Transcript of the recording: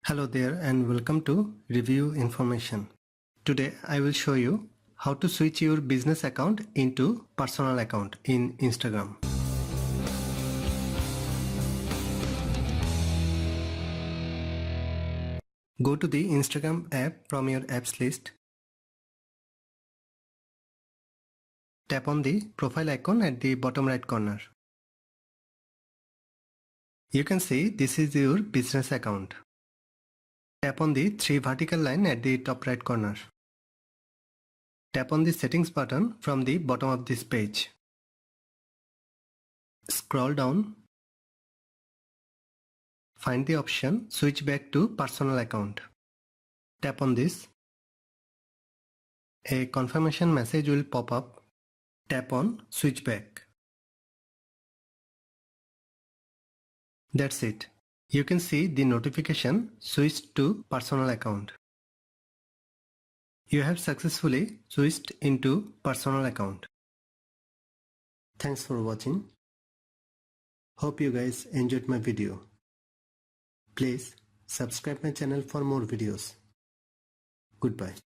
Hello there and welcome to Review Information. Today I will show you how to switch your business account into personal account in Instagram. Go to the Instagram app from your apps list. Tap on the profile icon at the bottom right corner. You can see this is your business account. Tap on the three vertical line at the top right corner. Tap on the settings button from the bottom of this page. Scroll down. Find the option Switch back to personal account. Tap on this. A confirmation message will pop up. Tap on Switch back. That's it. You can see the notification switched to personal account. You have successfully switched into personal account. Thanks for watching. Hope you guys enjoyed my video. Please subscribe my channel for more videos. Goodbye.